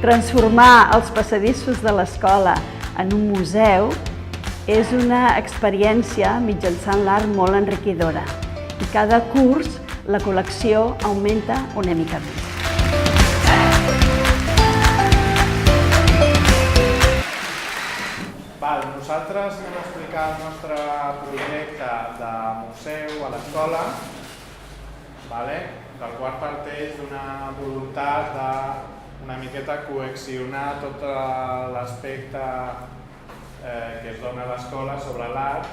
Transformar els passadissos de l'escola en un museu és una experiència mitjançant l'art molt enriquidora i cada curs la col·lecció augmenta una mica més. Nosaltres anem a explicar el nostre projecte de museu a l'escola, del qual parteix d'una voluntat d'una miqueta coaccionar tot l'aspecte que es dona a l'escola sobre l'art,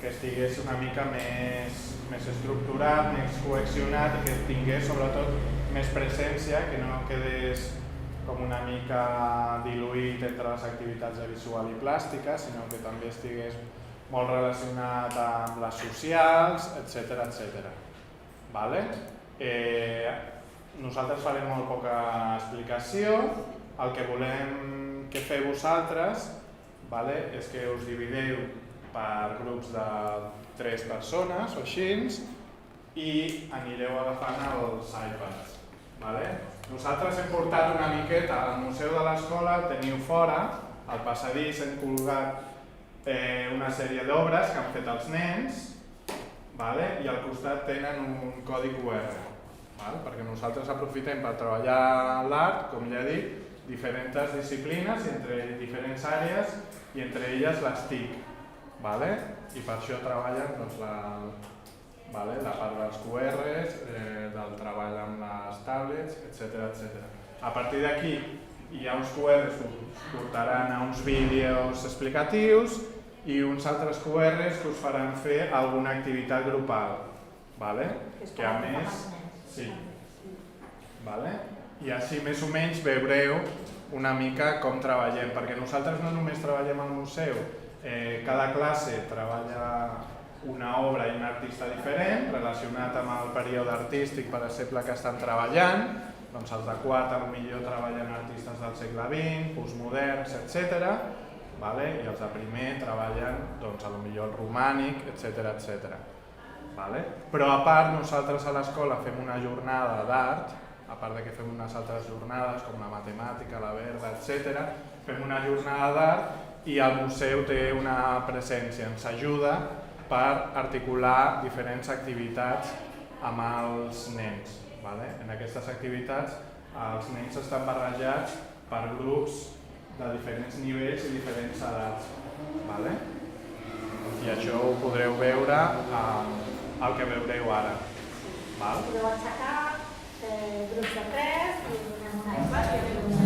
que estigués una mica més estructurat, més coaccionat i que tingués sobretot més presència, que no quedés com una mica diluït entre les activitats de visual i plàstica, sinó que també estigués molt relacionat amb les socials, etc. Nosaltres farem molt poca explicació. El que volem que feu vosaltres és que us divideu per grups de 3 persones o així i anireu agafant els iPads. Nosaltres hem portat una miqueta al museu de l'escola, el teniu fora, al passadís hem colgat una sèrie d'obres que han fet els nens i al costat tenen un codi QR, perquè nosaltres aprofitem per treballar l'art, com ja he dit, diferents disciplines entre diferents àrees i entre elles les TIC, i per això treballen la part dels QRs, del treball amb les tablets, etc. A partir d'aquí hi ha uns QRs que us portaran a uns vídeos explicatius i uns altres QRs que us faran fer alguna activitat grupal. Que a més... Sí. I així més o menys veureu una mica com treballem, perquè nosaltres no només treballem al museu, cada classe treballa una obra i un artista diferent relacionat amb el període artístic, per exemple, que estan treballant. Els de quart potser treballen artistes del segle XX, postmoderns, etc. I els de primer treballen potser el romànic, etc. Però a part, nosaltres a l'escola fem una jornada d'art, a part que fem unes altres jornades com la matemàtica, la verda, etc. Fem una jornada d'art i el museu té una presència, ens ajuda per articular diferents activitats amb els nens. En aquestes activitats els nens estan barrejats per grups de diferents nivells i diferents edats. I això ho podreu veure el que veureu ara. Podeu aixecar grups de 3 i donem un iPad i us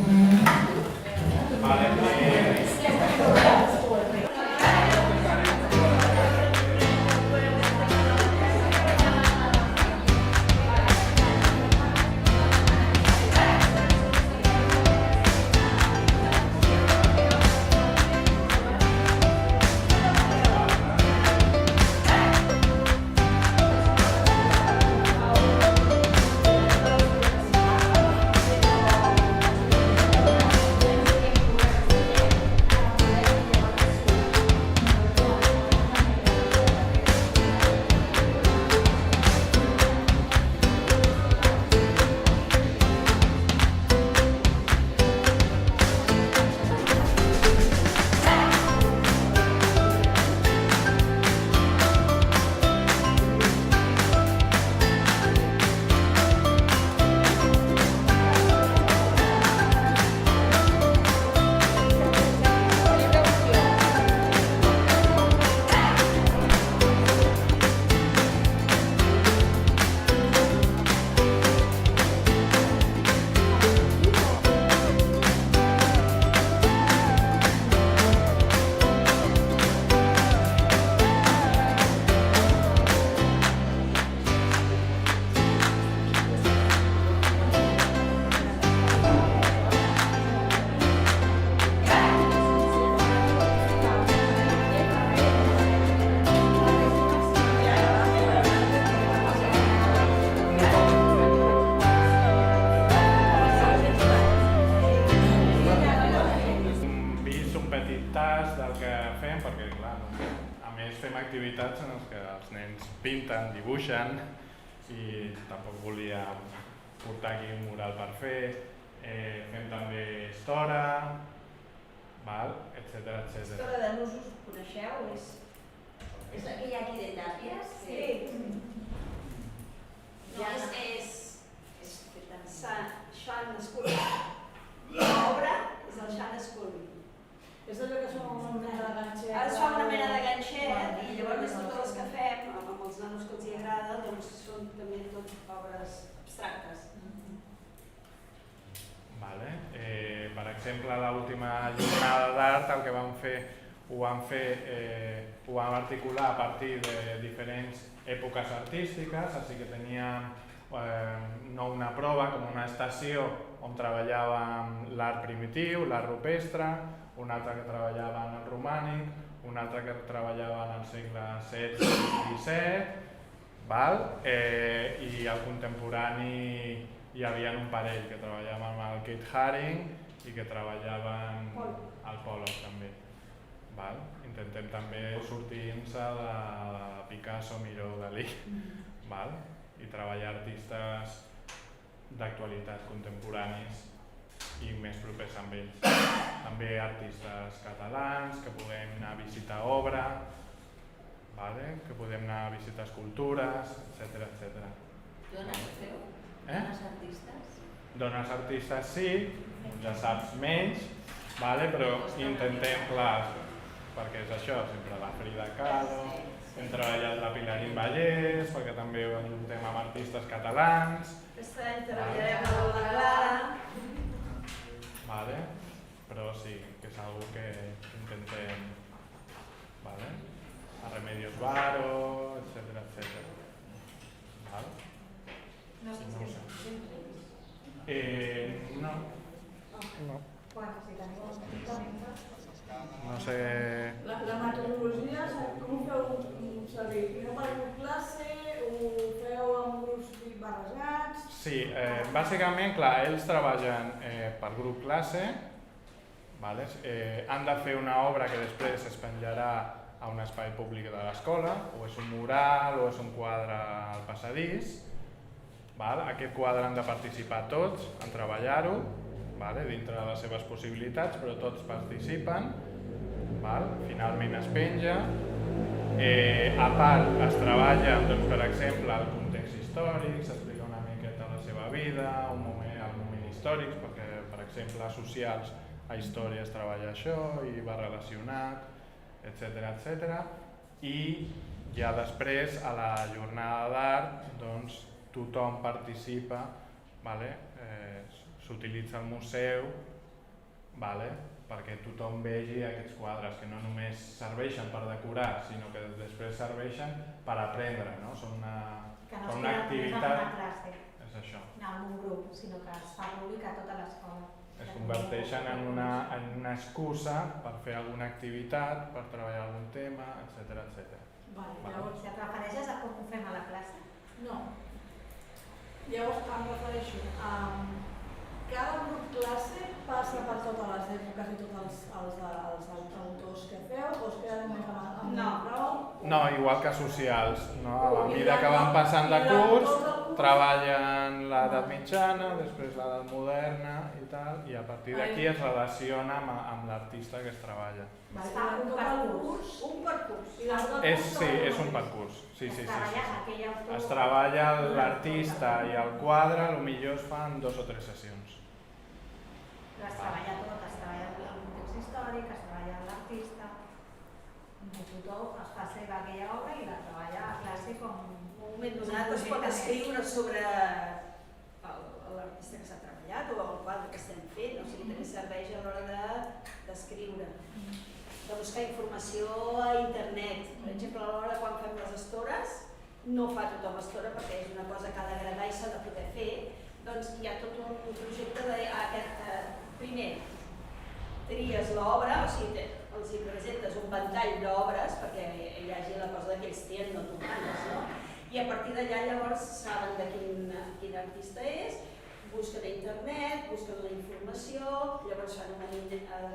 activitats en què els nens pinten, dibuixen i tampoc volia portar aquí un mural per fer, Fem també estora, etcètera. Estora de Nusos, coneixeu? És la que hi ha aquí de Tàpies? Sí. Ja és Sean School. L'obra és el Sean School. És allò que es fa una mena de ganxet. Es fa una mena de ganxet i llavors totes les que fem, amb els nanos que els agrada, doncs són també tot obres abstractes. Per exemple, a l'última jornada d'art el que vam fer, ho vam articular a partir de diferents èpoques artístiques, així que teníem no una prova, com una estació on treballàvem l'art primitiu, l'art rupestre, una altra que treballava en el romànic, una altra que treballava en el segle XVI i XVII, i al contemporani hi havia un parell que treballàvem amb el Keith Haring i que treballaven al Pollock també. Intentem també sortir-nos de Picasso, Miró, Dalí i treballar artistes d'actualitat contemporanis i més propers amb ells. També artistes catalans que podem anar a visitar obra, que podem anar a visitar escultures, etc. Dones feu? Dones artistes? Dones artistes sí, ja saps menys, però intentem, clar, perquè és això, sempre la Frida Kahlo, hem treballat la Pilarín Vallès, perquè també ho ajuntem amb artistes catalans. Aquest any treballarem amb la Clara. Però sí, que és algo que intentem, a Remedios Varo, etc. No sé si no. No sé... La metodologia, com ho feu servir? Feu per grup classe? Ho feu amb grups barrejats? Sí, bàsicament, clar, ells treballen per grup classe, han de fer una obra que després es penjarà a un espai públic de l'escola, o és un mural o és un quadre al passadís. Aquest quadre han de participar tots en treballar-ho, dintre de les seves possibilitats, però tots participen, finalment es penja. A part es treballa, per exemple, el context històric, s'explica una miqueta la seva vida, el moment històric, perquè, per exemple, a socials, a història es treballa això i va relacionat, etc. I ja després, a la jornada d'art, tothom participa, s'utilitza el museu perquè tothom vegi aquests quadres que no només serveixen per decorar, sinó que després serveixen per aprendre, són una activitat. És això. No en un grup, sinó que es fa públic a tota l'escola. Es converteixen en una excusa per fer alguna activitat, per treballar algun tema, etc. Llavors, et refereixes a com ho fem a la classe? No. Llavors em refereixo a... Cada grup classe passa per totes les èpoques i tots els autors que feu o es queda només amb prou? No, igual que socials. A mesura que van passant de curs, treballen l'edat mitjana, després l'edat moderna i tal, i a partir d'aquí es relaciona amb l'artista que es treballa. Un percurs? Un percurs. Sí, és un percurs. Sí. Es treballa l'artista i el quadre, potser es fan 2 o 3 sessions. Es treballa tot, es treballa el context històric, es treballa l'artista, tothom es fa seva aquella obra i la treballa a classe com... En un moment donat es pot escriure sobre l'artista que s'ha treballat o el quadre que estem fent, o sigui, també serveix a l'hora d'escriure, de buscar informació a internet. Per exemple, a l'hora quan fem les estores, no fa tothom estora perquè és una cosa que ha d'agradar i s'ha de poder fer, doncs hi ha tot un projecte de... Primer, tries l'obra, o sigui, els hi presentes un ventall d'obres perquè hi hagi la cosa que ells tenen, no t'humanes, no? I a partir d'allà llavors saben de quin artista és, busquen a internet, busquen la informació, llavors fan a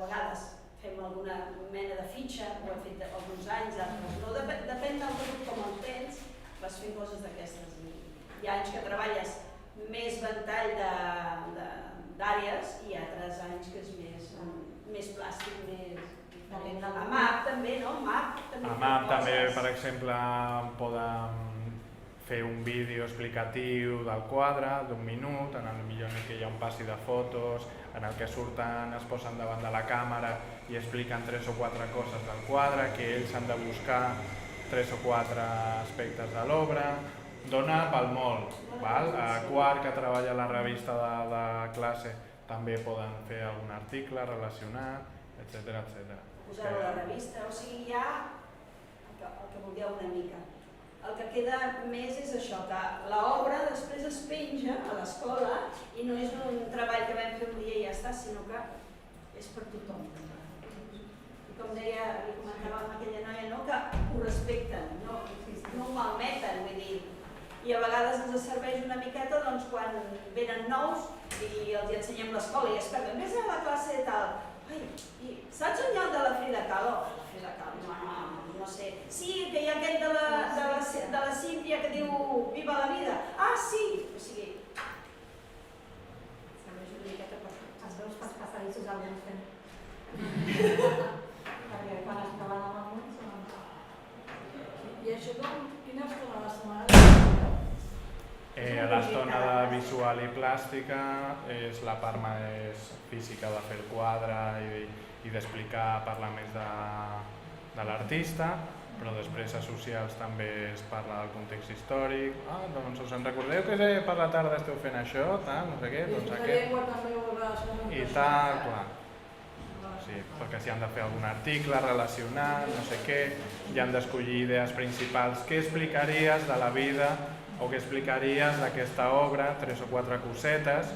vegades fem alguna mena de fitxa, ho hem fet alguns anys, altres no, depèn del grup com el tens, vas fent coses d'aquestes. Hi ha anys que treballes més ventall primàries i altres anys que és més plàstic, més... A MAP també, no? A MAP també, per exemple, poden fer un vídeo explicatiu del quadre d'1 minut, en el millor en què hi ha un passi de fotos, en el que surten, es posen davant de la càmera i expliquen 3 o 4 coses del quadre, que ells han de buscar 3 o 4 aspectes de l'obra. Dona pel molt. A quart, que treballa a la revista de classe, també poden fer algun article relacionat, etc. Posar-ho a la revista, o sigui, ja el que vulgueu una mica. El que queda més és això, que l'obra després es penja a l'escola i no és un treball que vam fer un dia i ja està, sinó que és per tothom. I com deia, li comentava amb aquella noia, que ho respecten, no ho malmeten, vull dir, i a vegades ens serveix una miqueta quan venen nous i els ensenyem l'escola i es perden, vés a la classe tal. Ai, saps on hi ha el de la Frida Kahlo? La Frida Kahlo, no sé. Sí, que hi ha aquell de la Sílvia que diu Viva la vida. Ah, sí! O sigui, serveix una miqueta per fer. Els veus pels passadissos alguns fent. Perquè quan es troben amb alguns... I això quina estona de la setmana? L'estona de visual i plàstica és la part més física de fer el quadre i d'explicar, parlar més de l'artista, però després a socials també es parla del context històric. Doncs us en recordeu que per la tarda esteu fent això, no sé què, doncs aquest... I tal, clar. Sí, perquè s'hi han de fer algun article relacionat, no sé què, i han d'escollir idees principals. Què explicaries de la vida o què explicaries d'aquesta obra, 3 o 4 cosetes?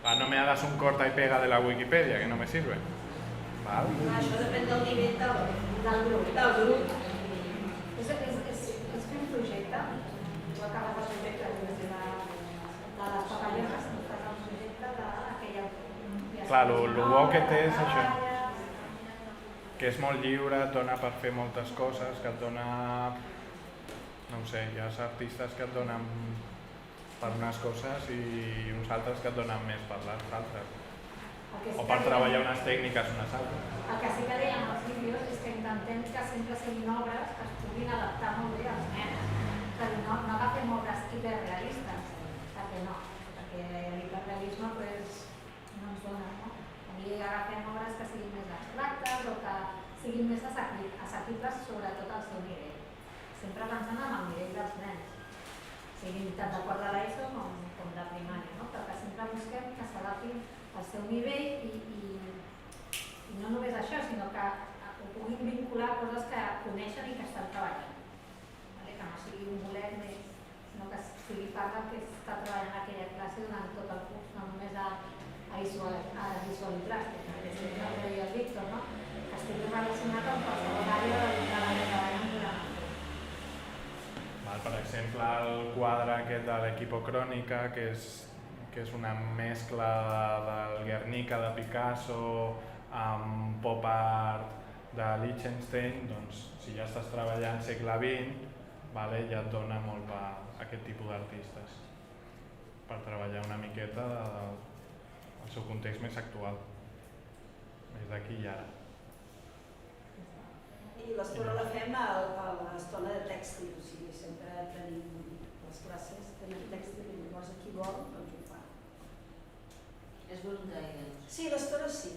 No me hagas un corta y pega de la Wikipedia, que no me sirve. Això depèn del nivell del grup. És fer un projecte, tu acabes el projecte de les papallones, tu fas el projecte d'aquella... Clar, el bo que té és això, que és molt lliure, et dona per fer moltes coses, que et dona... No ho sé, hi ha artistes que et donen per unes coses i uns altres que et donen més per les altres. O per treballar unes tècniques unes altres. El que sí que dèiem als vídeos és que intentem que sempre siguin obres que es puguin adaptar molt bé als nens. És a dir, no agafem obres hiperrealistes, perquè no, perquè l'hiperrealisme no ens dona, no? I agafem obres que siguin més abstractes o que siguin més assequibles sobretot al seu nivell. Sempre pensant en el nivell dels nens, siguin tant de quart de l'ESO com de primària, no? Perquè sempre busquem que s'adaptin al seu nivell i no només això, sinó que ho puguin vincular a coses que coneixen i que estan treballant. Que no sigui un bolet més, sinó que sigui part del que està treballant aquella classe durant tot el curs, no només a visual i plàstic, perquè sempre el que deia el Víctor, que estigui relacionat amb qualsevol àrea de la que treballem durant el curs. Per exemple, el quadre aquest de l'Equipo Crònica, que és una mescla del Guernica de Picasso amb pop art de Liechtenstein, doncs si ja estàs treballant segle XX, ja et dona molt per aquest tipus d'artistes, per treballar una miqueta el seu context més actual, més d'aquí i ara. I l'estona la fem a l'estona de tèxtil, o sigui, sempre tenim les classes, tenen tèxtil i llavors qui vol, doncs ho fa. És voluntari, doncs? Sí, l'estona sí,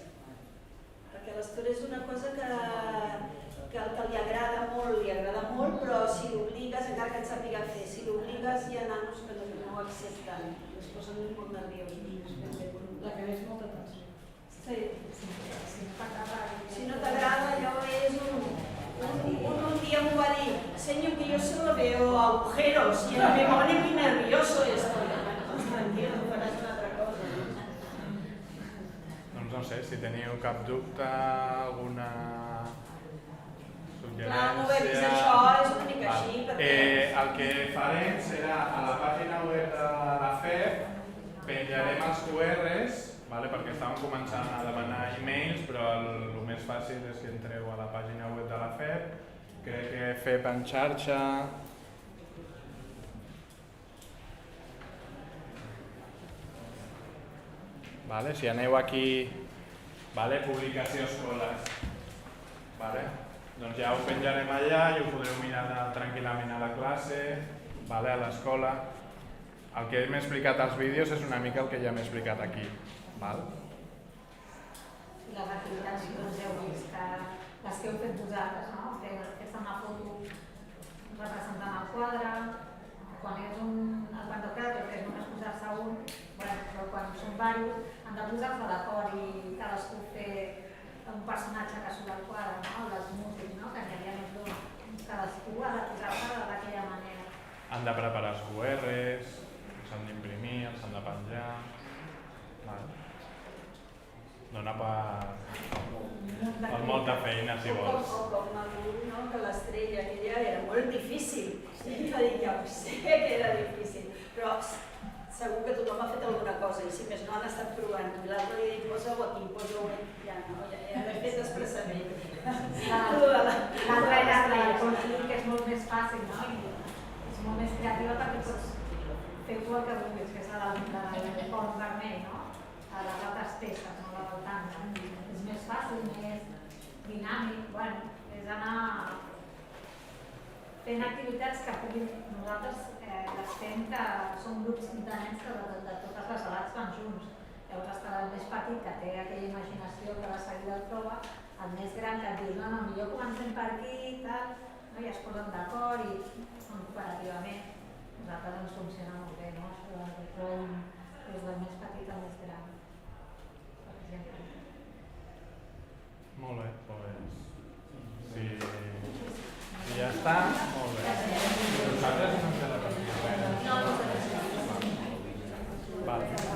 perquè l'estona és una cosa que el que li agrada molt, però si l'obligues, encara que et sàpiga fer, si l'obligues hi ha nanos que no ho accepten, es posen molt nerviosos. La que ves molta atenció. Sí. Si no t'agrada, allò és un día m'ho va dir, señor, que yo solo veo agujeros y me pone muy nervioso esto. Pues tranquilo, faràs una altra cosa. Doncs no sé, si teniu cap dubte, alguna suggerència... Clar, no ho he vist això, és una mica així, perquè... El que farem serà, a la pàgina web de la FEP, penjarem els QRs, perquè estàvem començant a demanar e-mails, però el més fàcil és que entreu a la pàgina web de la FEP. Crec que FEP en xarxa... Vale? Si aneu aquí, vale? Publicació escoles, vale? Doncs ja ho penjarem allà i ho podreu mirar tranquil·lament a la classe, vale? A l'escola. El que hem explicat als vídeos és una mica el que ja hem explicat aquí. Val? Les activitats que us heu vist, les que heu fet vosaltres, no? Fer-se una foto representant el quadre, quan és el pantocrat, que és només posar-se un, però quan són diversos han de posar-se d'acord i cadascú fer un personatge que surt al quadre, no? Els músics, no? Que n'hi havia més d'un. Cadascú ha de posar-se d'aquella manera. Han de preparar els QRs, s'han d'imprimir, els han de penjar. Vale. Dona per molta feina, si vols. O com no? Que l'estrella aquella era molt difícil. I jo dic, ja ho sé que era difícil, però segur que tothom ha fet alguna cosa i si més no han estat provant-ho. I l'altre li dic, posa-ho aquí, posa-ho aquí. Ja no, ja l'he fet expressament. L'altra era la construir, que és molt més fàcil, no? I és molt més creativa perquè pots fer tu el que vulguis, que és el fons vermell, no? A les altres peces, no la del tant. És més fàcil, més dinàmic, bueno, és anar fent activitats que puguin... Nosaltres les fem que són grups de nens que de totes les edats van junts. Llavors està el més petit que té aquella imaginació que de seguida el troba, el més gran que et diu, no, millor comencem per aquí i tal, no? I es posen d'acord i són cooperativament. Nosaltres ens funciona molt bé, no? Això de trobem des del més petit al més gran. Molt bé, doncs si ja està, molt bé. Nosaltres no ens hem de repetir res. No, no. Vale.